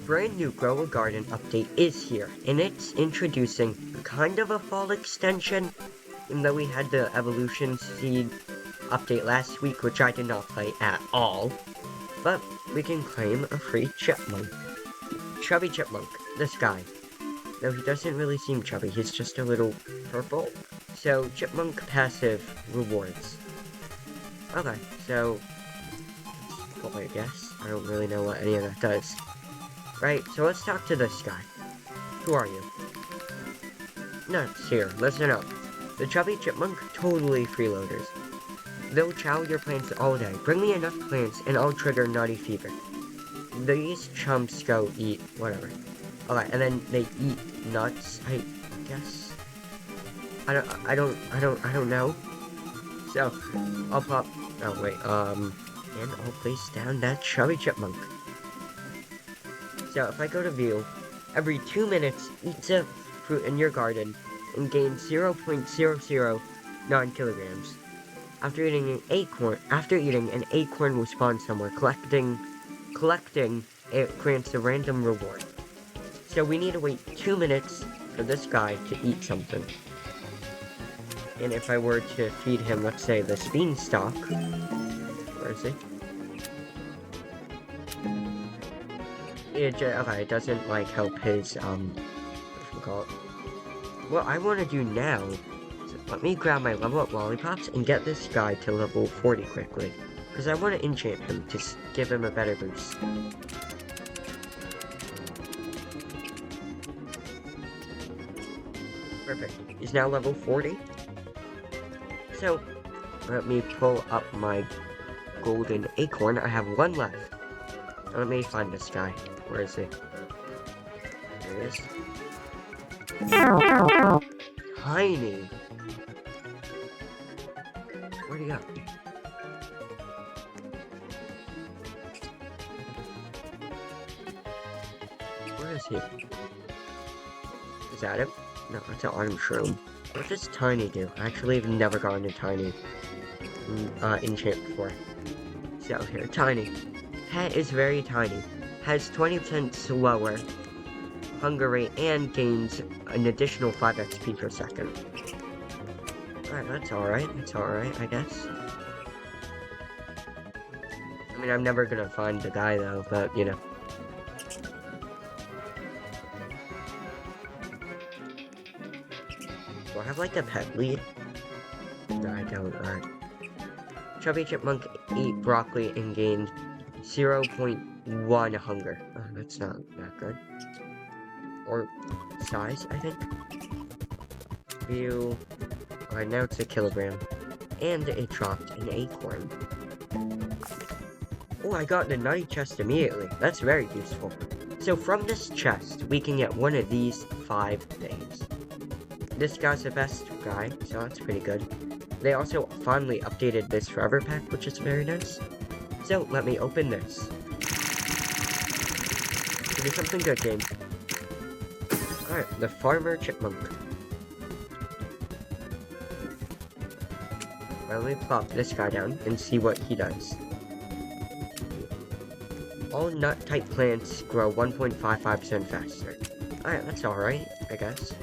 brand new Grow a Garden update is here, and it's introducing kind of a fall extension, even though we had the evolution seed update last week, which I did not play at all. But we can claim a free chipmunk. Chubby Chipmunk, this guy. Though he doesn't really seem chubby, he's just a little purple. So, chipmunk passive rewards. Okay, so well, I guess. I don't really know what any of that does. Right, so let's talk to this guy. Who are you? Nuts, here, listen up. The Chubby Chipmunk totally freeloaders. They'll chow your plants all day. Bring me enough plants and I'll trigger Nutty fever. These chumps go eat whatever. Okay, and then they eat nuts, I guess. I don't know. So, I'll pop, oh wait, and I'll place down that Chubby Chipmunk. So if I go to view, every 2 minutes, eats a fruit in your garden and gains 0.009 kilograms. After eating an acorn will spawn somewhere. Collecting it grants a random reward. So we need to wait 2 minutes for this guy to eat something. And if I were to feed him, let's say, this beanstalk, where is he? Okay, it doesn't, like, help his, what what I want to do now is let me grab my level up lollipops and get this guy to level 40 quickly. Because I want to enchant him to give him a better boost. Perfect. He's now level 40. So, let me pull up my golden acorn. I have one left. Let me find this guy. Where is he? There he is. Tiny. Where'd he go? Where is he? Is that him? No, that's an autumn shroom. What does Tiny do? Actually, I've never gotten a Tiny enchant before. So here, Tiny. Pet is very tiny. Has 20% slower hunger rate and gains an additional 5 XP per second. Alright, that's alright. That's alright, I guess. I mean, I'm never gonna find the guy though, but you know. Do I have like a pet lead? No, I don't. Alright. Chubby Chipmunk ate broccoli and gained 0.1 hunger. Oh, that's not that good. Or size, I think. View. Alright, now it's a kilogram. And it dropped an acorn. Oh, I got the Nutty chest immediately. That's very useful. So from this chest, we can get one of these 5 things. This guy's the best guy, so that's pretty good. They also finally updated this forever pack, which is very nice. So, let me open this. Give me something good, game. Alright, the Farmer Chipmunk. Well, let me plop this guy down and see what he does. All nut-type plants grow 1.55% faster. Alright, that's alright, I guess.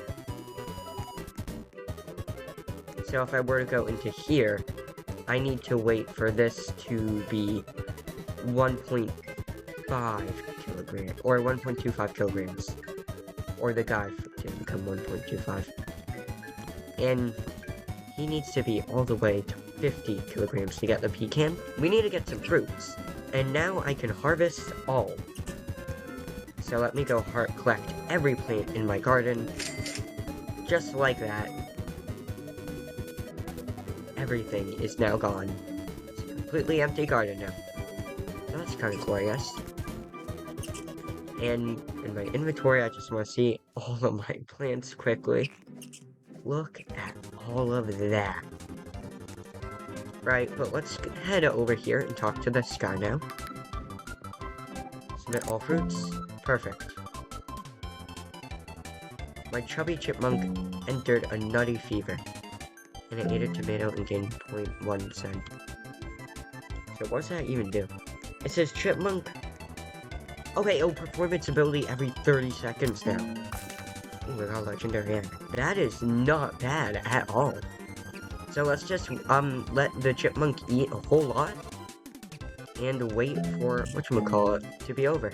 So if I were to go into here, I need to wait for this to be 1.5 kilograms, or 1.25 kilograms, or the guy to become 1.25, and he needs to be all the way to 50 kilograms to get the pecan. We need to get some fruits, and now I can harvest all. So let me go collect every plant in my garden, just like that. Everything is now gone. It's a completely empty garden now. So that's kind of cool, I guess. And in my inventory, I just want to see all of my plants quickly. Look at all of that. Right, but let's head over here and talk to this guy now. Submit all fruits. Perfect. My Chubby Chipmunk entered a Nutty fever. And it ate a tomato and gained 0.1%. So what does that even do? It says Chipmunk Okay, oh, performance ability every 30 seconds now. Oh, we got legendary egg. That is not bad at all. So let's just, let the chipmunk eat a whole lot. And wait for, whatchamacallit, to be over.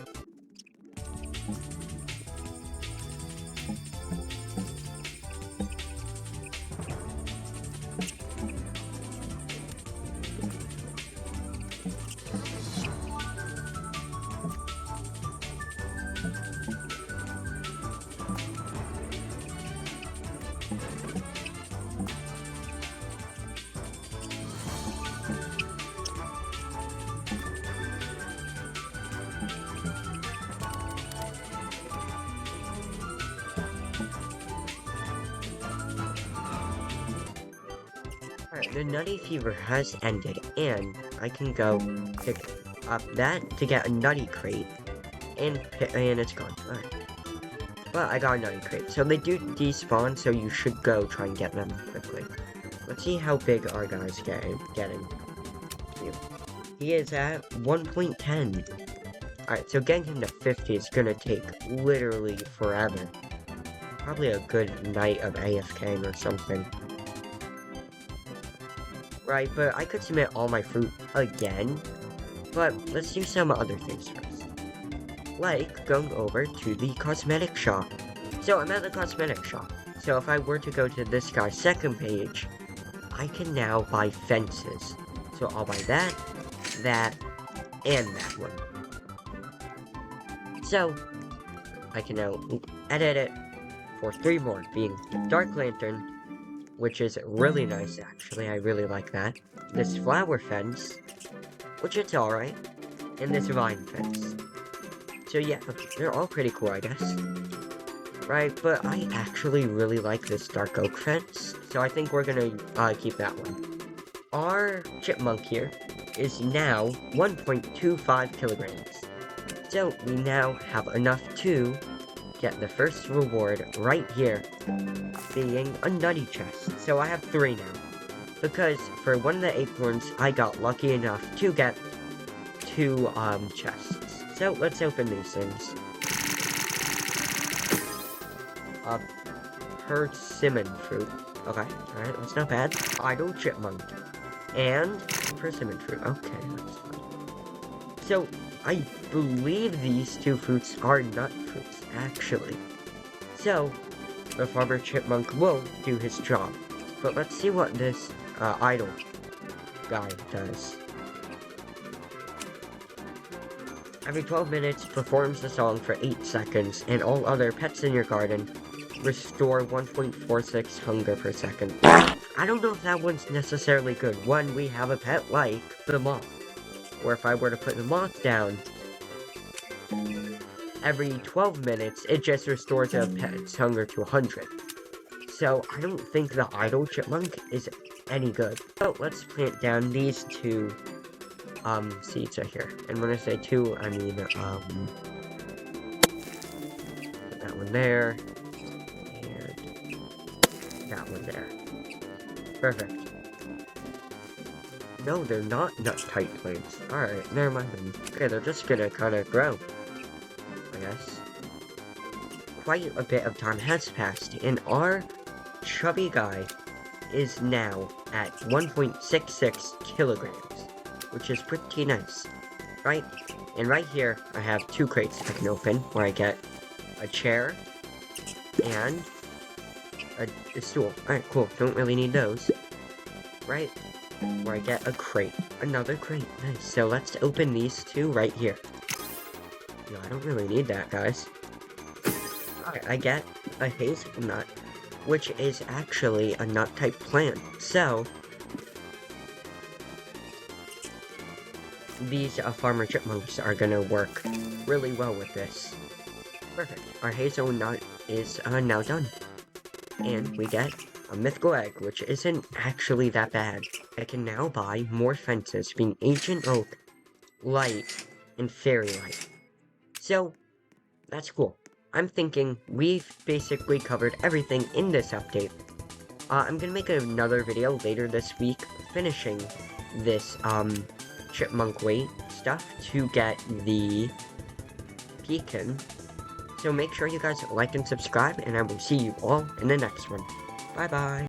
Alright, the Nutty fever has ended, and I can go pick up that to get a Nutty crate, and it's gone. Alright. But I got a Nutty crate, so they do despawn, so you should go try and get them quickly. Let's see how big our guy's getting. He is at 1.10. Alright, so getting him to 50 is gonna take literally forever. Probably a good night of AFKing or something. Right, but I could submit all my fruit again. But let's do some other things first. Like going over to the cosmetic shop. So I'm at the cosmetic shop. So if I were to go to this guy's second page, I can now buy fences. So I'll buy that, and that one. So I can now edit it for 3 more, being Dark Lantern, which is really nice actually, I really like that. This flower fence, which it's alright, and this vine fence. So yeah, they're all pretty cool, I guess. Right, but I actually really like this dark oak fence, so I think we're gonna keep that one. Our chipmunk here is now 1.25 kilograms. So we now have enough to get the first reward right here, being a Nutty chest. So I have 3 now, because for one of the acorns, I got lucky enough to get 2 chests. So let's open these things. Persimmon fruit. Okay, alright, that's not bad. Idle chipmunk. And persimmon fruit. Okay, that's fine. So, I believe these 2 fruits are nut fruits, actually. So, the farmer chipmunk will do his job. But let's see what this idle guy does. Every 12 minutes, performs the song for 8 seconds, and all other pets in your garden restore 1.46 hunger per second. I don't know if that one's necessarily good. One, we have a pet like the moth. Or if I were to put the moth down, every 12 minutes, it just restores a pet's hunger to 100. So, I don't think the idle chipmunk is any good. So, let's plant down these 2 seeds right here. And when I say 2, I mean, put that one there, and that one there. Perfect. No, they're not nut-type plants. Alright, never mind then. Okay, they're just gonna kinda grow, I guess. Quite a bit of time has passed, and our chubby guy is now at 1.66 kilograms, which is pretty nice, right? And right here, I have 2 crates I can open, where I get a chair and a stool. Alright, cool, don't really need those, right? Where I get a crate, another crate, nice. So let's open these 2 right here. No, I don't really need that, guys. Alright, I get a hazelnut, which is actually a nut-type plant. So, these farmer chipmunks are gonna work really well with this. Perfect. Our hazelnut is now done. And we get a mythical egg, which isn't actually that bad. I can now buy more fences, being Ancient Oak, Light, and Fairy Light. So, that's cool. I'm thinking we've basically covered everything in this update. I'm gonna make another video later this week, finishing this, chipmunk weight stuff to get the Beacon. So make sure you guys like and subscribe, and I will see you all in the next one. Bye bye.